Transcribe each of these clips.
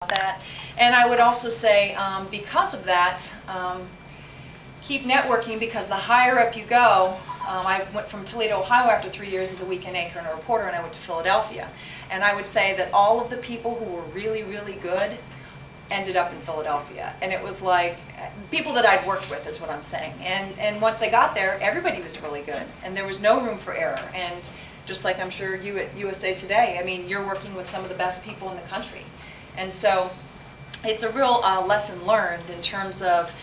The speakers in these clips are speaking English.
that. And I would also say, because of that, keep networking, because the higher up you go, I went from Toledo, Ohio after 3 years as a weekend anchor and a reporter, and I went to Philadelphia. And I would say that all of the people who were really, really good ended up in Philadelphia. And it was like, people that I'd worked with is what I'm saying. And once they got there, everybody was really good. And there was no room for error. And just like I'm sure you at USA Today, I mean, you're working with some of the best people in the country. And so it's a real lesson learned in terms of,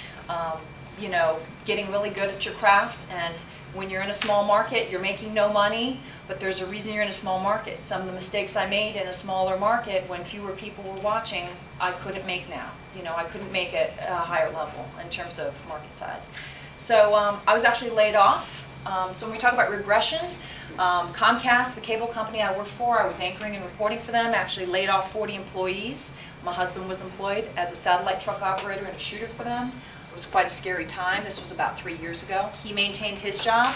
you know, getting really good at your craft. And when you're in a small market, you're making no money, but there's a reason you're in a small market. Some of the mistakes I made in a smaller market when fewer people were watching, I couldn't make now. You know, I couldn't make it at a higher level in terms of market size. So I was actually laid off. So when we talk about regression, Comcast, the cable company I worked for, I was anchoring and reporting for them, actually laid off 40 employees. My husband was employed as a satellite truck operator and a shooter for them. It was quite a scary time. This was about 3 years ago. He maintained his job,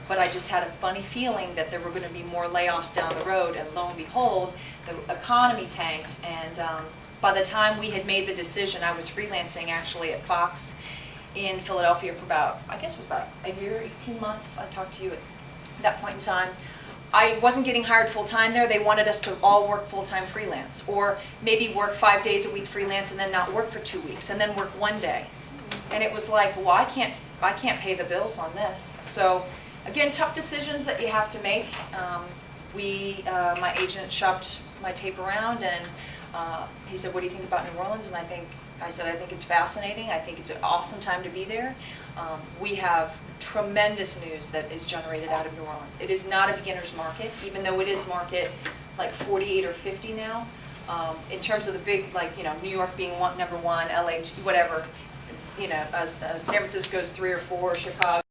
but I just had a funny feeling that there were going to be more layoffs down the road, and lo and behold, the economy tanked. And by the time we had made the decision, I was freelancing actually at Fox in Philadelphia for about, I guess it was about a year, 18 months. I talked to you at that point in time. I wasn't getting hired full-time there. They wanted us to all work full-time freelance, or maybe work 5 days a week freelance and then not work for 2 weeks and then work 1 day. And it was like, well, I can't pay the bills on this. So again, tough decisions that you have to make. My agent shopped my tape around, and he said, what do you think about New Orleans? And I said, I think it's fascinating. I think it's an awesome time to be there. We have tremendous news that is generated out of New Orleans. It is not a beginner's market, even though it is market like 48 or 50 now. In terms of the big, like, you know, New York being number one, LA, whatever, you know, San Francisco's 3 or 4, Chicago.